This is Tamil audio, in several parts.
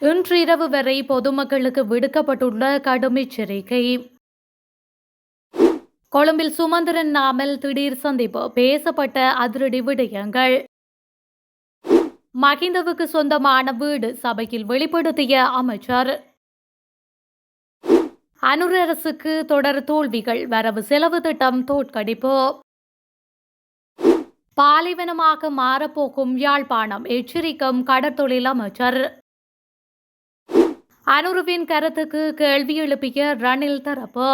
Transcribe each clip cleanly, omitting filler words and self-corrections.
இன்றிரவு வரை பொதுமக்களுக்கு விடுக்கப்பட்டுள்ள கடும் எச்சரிக்கை. கொழும்பில் சுமந்திரன் நாமல் திடீர் சந்திப்பு, பேசப்பட்ட அதிரடி விடயங்கள். மகிந்தவுக்கு சொந்தமான வீடு சபையில் வெளிப்படுத்திய அமைச்சர். அனுர அரசுக்கு தொடர் தோல்விகள், வரவு செலவு திட்டம் தோற்கடிப்பு. பாலைவனமாக மாறப்போகும் யாழ்ப்பாணம், எச்சரிக்கும் கடற்தொழில் அமைச்சர். அனுருவின் கருத்துக்கு கேள்வி எழுப்பிய ரணில் தரப்பு.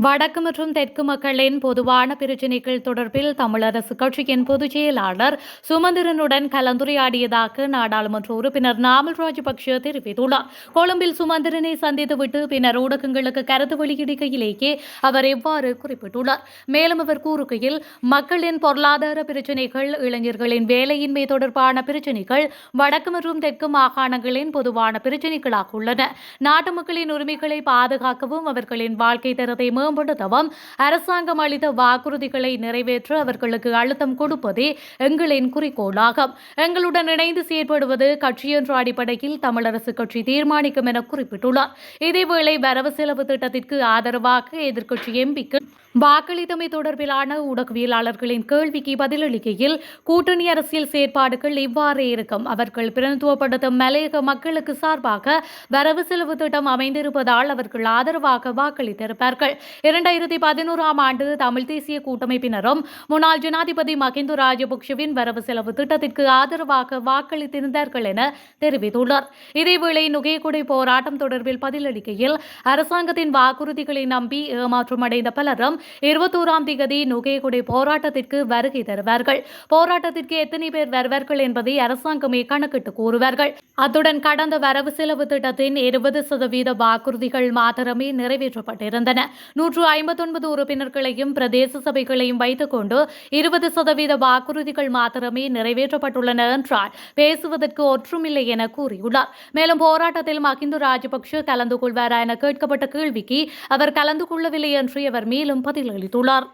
வடக்கு மற்றும் தெற்கு மக்களின் பொதுவான பிரச்சினைகள் தொடர்பில் தமிழரசு கட்சியின் பொதுச் செயலாளர் சுமந்திரனுடன் கலந்துரையாடியதாக நாடாளுமன்ற உறுப்பினர் நாமல் ராஜபக்ஷ தெரிவித்துள்ளார். கொழும்பில் சுமந்திரனை சந்தித்துவிட்டு பின்னர் ஊடகங்களுக்கு கருத்து வெளியிடுகையிலேயே அவர் இவ்வாறு குறிப்பிட்டுள்ளார். மேலும் அவர் கூறுகையில், மக்களின் பொருளாதார பிரச்சினைகள், இளைஞர்களின் வேலையின்மை தொடர்பான பிரச்சினைகள் வடக்கு மற்றும் தெற்கு மாகாணங்களின் பொதுவான பிரச்சினைகளாக உள்ளன. நாட்டு மக்களின் உரிமைகளை பாதுகாக்கவும் அவர்களின் வாழ்க்கை தரத்தை மேம்படுத்தவும் அரசாங்கம் அளித்த வாக்குறுதிகளை நிறைவேற்ற அவர்களுக்கு அழுத்தம் கொடுப்பதே எங்களின் குறிக்கோளாகும். எங்களுடன் இணைந்து செயற்படுவது கட்சி என்ற அடிப்படையில் தமிழரசு கட்சி தீர்மானிக்கும் என குறிப்பிட்டுள்ளார். இதேவேளை வரவு செலவு திட்டத்திற்கு ஆதரவாக எதிர்க்கட்சி எம்பிக்கள் வாக்களித்தமை தொடர்பிலான ஊடகவியலாளர்களின் கேள்விக்கு பதிலளிக்கையில், கூட்டணி அரசியல் செயற்பாடுகள் இவ்வாறே இருக்கும். அவர்கள் பிரதிநிதித்துவப்படுத்தும் மலையக மக்களுக்கு சார்பாக வரவு செலவு திட்டம் அமைந்திருப்பதால் அவர்கள் ஆதரவாக வாக்களித்திருப்பார்கள். 2011ஆம் ஆண்டு தமிழ் தேசிய கூட்டமைப்பினரும் முன்னாள் ஜனாதிபதி மகிந்த ராஜபக்ஷவின் வரவு செலவு திட்டத்திற்கு ஆதரவாக வாக்களித்திருந்தார்கள் என தெரிவித்துள்ளார். இதேவேளை நுகேகுடை போராட்டம் தொடர்பில் பதிலளிக்கையில், அரசாங்கத்தின் வாக்குறுதிகளை நம்பி ஏமாற்றமடைந்த பலரும் 21ஆம் தேதி நுகேகுடை போராட்டத்திற்கு வருகை தருவார்கள். போராட்டத்திற்கு எத்தனை பேர் வருவார்கள் என்பதை அரசாங்கமே கணக்கிட்டு கூறுவார்கள். அத்துடன் கடந்த வரவு செலவு திட்டத்தின் 20% வாக்குறுதிகள் மாத்திரமே நிறைவேற்றப்பட்டிருந்தன. 159 உறுப்பினர்களையும் பிரதேச சபைகளையும் வைத்துக் கொண்டு 20% வாக்குறுதிகள் மாத்திரமே நிறைவேற்றப்பட்டுள்ளன என்றால் பேசுவதற்கு ஒற்றுமில்லை என கூறியுள்ளார். மேலும் போராட்டத்தில் மகிந்த ராஜபக்ஷ கலந்து கொள்வாரா என கேட்கப்பட்ட கேள்விக்கு அவர் கலந்து கொள்ளவில்லை என்று அவர் மேலும் பதிலளித்துள்ளார்.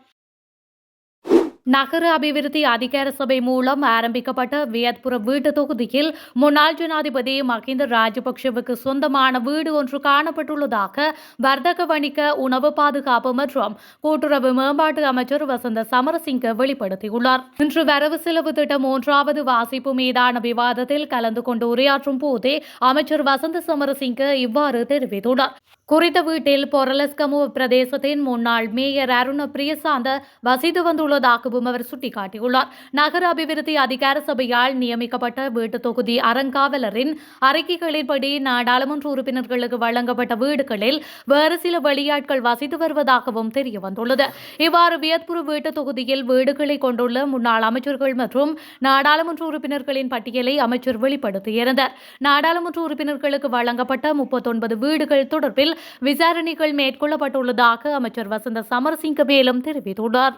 நகர அபிவிருத்தி அதிகார சபை மூலம் ஆரம்பிக்கப்பட்ட வியத்புர வீட்டு தொகுதியில் முன்னாள் ஜனாதிபதி மகிந்த ராஜபக்ஷவுக்கு சொந்தமான வீடு ஒன்று காணப்பட்டுள்ளதாக வர்த்தக வணிக உணவு பாதுகாப்பு மற்றும் கூட்டுறவு மேம்பாட்டு அமைச்சர் வசந்த சமரசிங்க வெளிப்படுத்தியுள்ளார். இன்று வரவு செலவு திட்டம் 1வது வாசிப்பு மீதான விவாதத்தில் கலந்து கொண்டு உரையாற்றும் போதே அமைச்சர் வசந்த சமரசிங்க இவ்வாறு தெரிவித்துள்ளார். குறித்த வீட்டில் பொரலஸ்கமுவ பிரதேசத்தின் முன்னாள் மேயர் அருண பிரியசாந்த வசித்து வந்துள்ளதாகவும் அவர் சுட்டிக்காட்டியுள்ளார். நகர அபிவிருத்தி அதிகார சபையால் நியமிக்கப்பட்ட வீட்டு தொகுதி அறங்காவலரின் அறிக்கைகளின்படி நாடாளுமன்ற உறுப்பினர்களுக்கு வழங்கப்பட்ட வீடுகளில் வேறு சில வெளியாட்கள் வசித்து வருவதாகவும் தெரியவந்துள்ளது. இவ்வாறு வியத்புர வீட்டு தொகுதியில் வீடுகளை கொண்டுள்ள முன்னாள் அமைச்சர்கள் மற்றும் நாடாளுமன்ற உறுப்பினர்களின் பட்டியலை அமைச்சர் வெளிப்படுத்தியிருந்தார். நாடாளுமன்ற உறுப்பினர்களுக்கு வழங்கப்பட்ட 39 வீடுகள் தொடர்பில் விசாரணைகள் மேற்கொள்ளப்பட்டுள்ளதாக அமைச்சர் வசந்த சமரசிங்க மேலும் தெரிவித்துள்ளார்.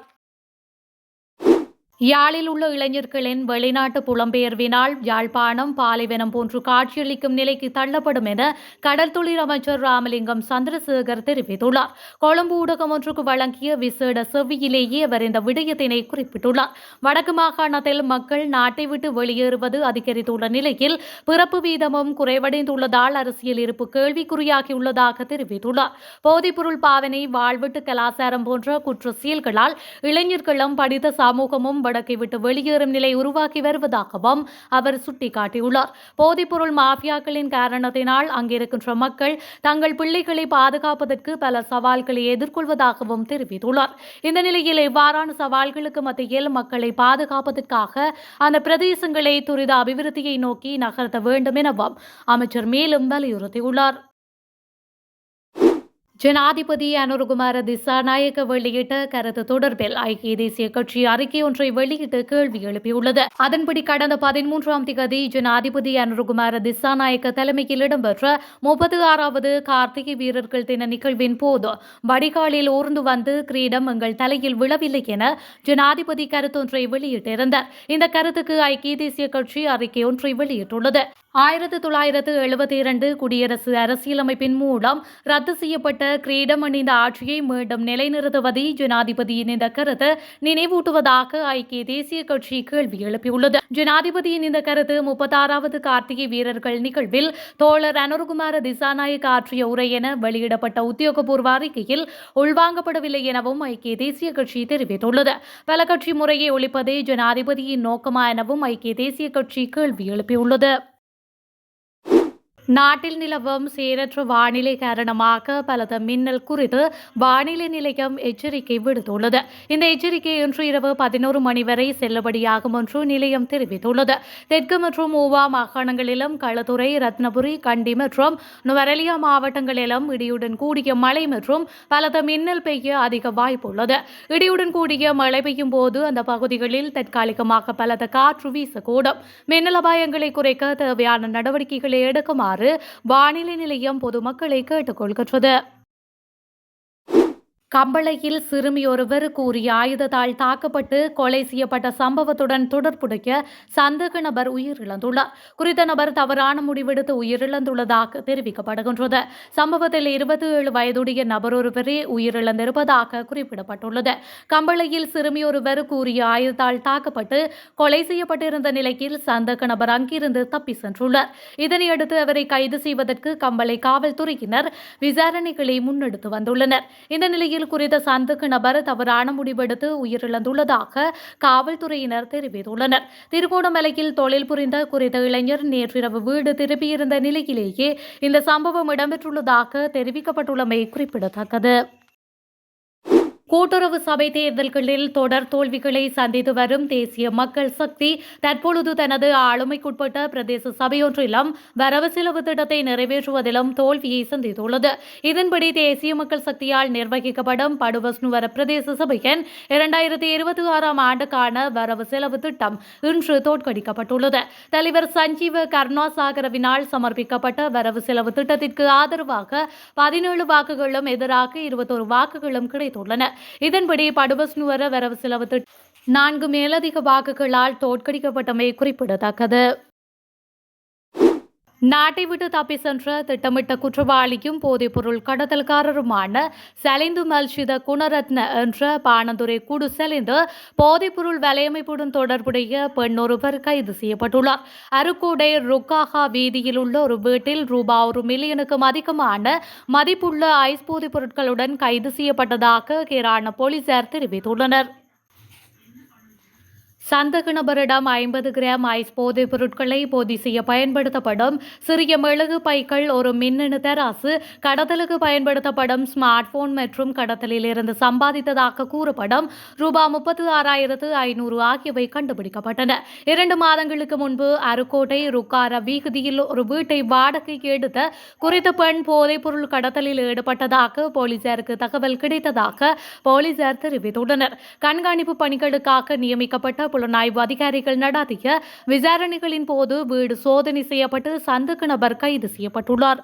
யாழில் உள்ள இளைஞர்களின் வெளிநாட்டு புலம்பெயர்வினால் யாழ்ப்பாணம் பாலைவனம் போன்று காட்சியளிக்கும் நிலைக்கு தள்ளப்படும் என கடற்தொழில் அமைச்சர் ராமலிங்கம் சந்திரசேகர் தெரிவித்துள்ளார். கொழும்பு ஊடகம் ஒன்றுக்கு வழங்கிய விசேட செவ்வியிலேயே அவர் இந்த விடயத்தினை குறிப்பிட்டுள்ளார். வடக்கு மாகாணத்தில் மக்கள் நாட்டை விட்டு வெளியேறுவது அதிகரித்துள்ள நிலையில் பிறப்பு வீதமும் குறைவடைந்துள்ளதால் அரசியல் இருப்பு கேள்விக்குறியாகியுள்ளதாக தெரிவித்துள்ளார். போதைப்பொருள் பாவனை, வாழ்வெட்டு கலாச்சாரம் போன்ற குற்ற செயல்களால் இளைஞர்களும் படித்த சமூகமும் வடக்கை விட்டு வெளியேறும் நிலை உருவாக்கி வருவதாகவும் அவர் சுட்டிக்காட்டியுள்ளார். போதைப்பொருள் மாஃபியாக்களின் காரணத்தினால் அங்கிருக்கின்ற மக்கள் தங்கள் பிள்ளைகளை பாதுகாப்பதற்கு பல சவால்களை எதிர்கொள்வதாகவும் தெரிவித்துள்ளார். இந்த நிலையில் இவ்வாறான சவால்களுக்கு மத்தியில் மக்களை பாதுகாப்பதற்காக அந்த பிரதேசங்களை துரித அபிவிருத்தியை நோக்கி நகர்த்த வேண்டும் எனவும் அமைச்சர் மேலும் வலியுறுத்தியுள்ளார். ஜனாதிபதி அனுரகுமார திசாநாயக்க வெளியிட்ட கருத்து தொடர்பில் ஐக்கிய தேசிய கட்சி அறிக்கை ஒன்றை வெளியிட்டு கேள்வி எழுப்பியுள்ளது. அதன்படி கடந்த 13ஆம் தேதி ஜனாதிபதி அனுரகுமார திசாநாயக்க தலைமையில் இடம்பெற்ற 36வது கார்த்திகை வீரர்கள் தின நிகழ்வின் போது வடிகாலில் ஊர்ந்து வந்து கிரீடம் எங்கள் தலையில் விழவில்லை என ஜனாதிபதி கருத்தொன்றை வெளியிட்டிருந்தார். இந்த கருத்துக்கு ஐக்கிய தேசிய கட்சி அறிக்கை ஒன்றை வெளியிட்டுள்ளது. 1972 குடியரசு அரசியலமைப்பின் மூலம் ரத்து செய்யப்பட்ட கிரீடம் அணிந்த ஆட்சியை மீண்டும் நிலைநிறுத்துவதை ஜனாதிபதியின் இந்த கருத்து நினைவூட்டுவதாக ஐக்கிய தேசிய கட்சி கேள்வி எழுப்பியுள்ளது. ஜனாதிபதியின் இந்த கருத்து 36வது கார்த்திகை வீரர்கள் நிகழ்வில் தோழர் அனுரகுமார திசாநாயக்க ஆற்றிய உரை என வெளியிடப்பட்ட உத்தியோகபூர்வ அறிக்கையில் உள்வாங்கப்படவில்லை எனவும் ஐக்கிய தேசிய கட்சி தெரிவித்துள்ளது. பல கட்சி முறையை ஒழிப்பதே ஜனாதிபதியின் நோக்கமா எனவும் ஐக்கிய தேசிய கட்சி கேள்வி எழுப்பியுள்ளது. நாட்டில் நிலவும் சீரற்ற வானிலை காரணமாக பலத்த மின்னல் குறித்து வானிலை நிலையம் எச்சரிக்கை விடுத்துள்ளது. இந்த எச்சரிக்கை இன்று இரவு 11 மணி வரை செல்லுபடியாகும் என்று நிலையம் தெரிவித்துள்ளது. தெற்கு மற்றும் ஊவா மாகாணங்களிலும் களத்துறை, ரத்னபுரி, கண்டி மற்றும் நுவரெலியா மாவட்டங்களிலும் இடியுடன் கூடிய மழை மற்றும் பலத்த மின்னல் பெய்ய அதிக வாய்ப்புள்ளது. இடியுடன் கூடிய மழை பெய்யும் போது அந்த பகுதிகளில் தற்காலிகமாக பலத்த காற்று வீசக்கூடும். மின்னல் அபாயங்களை குறைக்க தேவையான நடவடிக்கைகளை எடுக்குமாறு வானிலை நிலையம் பொதுமக்களை கேட்டுக்கொள்கிறது. கம்பளையில் சிறுமியொருவர் கூறிய ஆயுதத்தால் தாக்கப்பட்டு கொலை செய்யப்பட்ட சம்பவத்துடன் தொடர்புடைய சந்தேக நபர் உயிரிழந்துள்ளார். குறித்த நபர் தவறான முடிவெடுத்து உயிரிழந்துள்ளதாக தெரிவிக்கப்படுகின்றது. சம்பவத்தில் 27 வயதுடைய நபர் ஒருவரே உயிரிழந்திருப்பதாக குறிப்பிடப்பட்டுள்ளது. கம்பளையில் சிறுமியொருவர் கூறிய ஆயுதத்தால் தாக்கப்பட்டு கொலை செய்யப்பட்டிருந்த நிலையில் சந்தேக நபர் அங்கிருந்து தப்பி சென்றுள்ளார். இதனையடுத்து அவரை கைது செய்வதற்கு கம்பளை காவல்துறையினர் விசாரணைகளை முன்னெடுத்து வந்துள்ளனர். இந்த நிலையில் குறித்த சந்தேக நபர் தவறான முடிவெடுத்து உயிரிழந்துள்ளதாக காவல்துறையினர் தெரிவித்துள்ளனர். திருகோணமலையில் தொழில் புரிந்த குறித்த இளைஞர் நேற்றிரவு வீடு திரும்பியிருந்த நிலையிலேயே இந்த சம்பவம் இடம்பெற்றுள்ளதாக தெரிவிக்கப்பட்டுள்ளமை குறிப்பிடத்தக்கது. கூட்டுறவு சபை தேர்தல்களில் தொடர் தோல்விகளை சந்தித்து வரும் தேசிய மக்கள் சக்தி தற்பொழுது தனது ஆளுமைக்குட்பட்ட பிரதேச சபையொன்றிலும் வரவு செலவு திட்டத்தை நிறைவேற்றுவதிலும் தோல்வியை சந்தித்துள்ளது. இதன்படி தேசிய மக்கள் சக்தியால் நிர்வகிக்கப்படும் படுவஸ்னுவர பிரதேச சபையின் 2026 ஆண்டுக்கான வரவு செலவு திட்டம் இன்று தோற்கடிக்கப்பட்டுள்ளது. தலைவர் சஞ்சீவ கருணாசாகரவினால் சமர்ப்பிக்கப்பட்ட வரவு செலவு திட்டத்திற்கு ஆதரவாக 17 வாக்குகளும் எதிராக 21 வாக்குகளும் கிடைத்துள்ளன. இதன்படி படுவஸ்னுவர வரவு செலவு திட்டம் 4 மேலதிக வாக்குகளால் தோற்கடிக்கப்பட்டமை குறிப்பிடத்தக்கது. நாட்டை விட்டு தப்பி சென்ற திட்டமிட்ட குற்றவாளியும் போதைப்பொருள் கடத்தல்காரருமான சலிந்து மல்ஷித குணரத்ன என்ற பாணந்துரை கூடு செலிந்து போதைப்பொருள் வலையமைப்புடன் தொடர்புடைய பெண் ஒருவர் கைது செய்யப்பட்டுள்ளார். அருக்கோடை ருக்காகா வீதியில் உள்ள ஒரு வீட்டில் ரூபாய் 1 மில்லியனுக்கும் அதிகமான மதிப்புள்ள ஐஸ் போதைப் பொருட்களுடன் கைது செய்யப்பட்டதாக கேரான போலீசார் தெரிவித்துள்ளனர். சந்தேக நபரிடம் 50 கிராம் ஐஸ் போதைப் பொருட்களை போதை செய்ய பயன்படுத்தப்படும் சிறிய மெழுகு பைகள், ஒரு மின்னணு தராசு, கடத்தலுக்கு பயன்படுத்தப்படும் ஸ்மார்ட் போன் மற்றும் கடத்தலில் இருந்து சம்பாதித்ததாக கூறப்படும் ரூபாய் 36,500 ஆகியவை கண்டுபிடிக்கப்பட்டன. 2 மாதங்களுக்கு முன்பு அருக்கோட்டை ருக்கார வீதியில் ஒரு வீட்டை வாடகைக்கு எடுத்த குறித்த பெண் போதைப் பொருள் கடத்தலில் ஈடுபட்டதாக போலீசாருக்கு தகவல் கிடைத்ததாக போலீசார் தெரிவித்துள்ளனர். கண்காணிப்பு பணிகளுக்காக நியமிக்கப்பட்ட புலனாய்வு அதிகாரிகள் நடத்திய விசாரணைகளின் போது வீடு சோதனை செய்யப்பட்டு சந்தேக நபர் கைது செய்யப்பட்டுள்ளார்.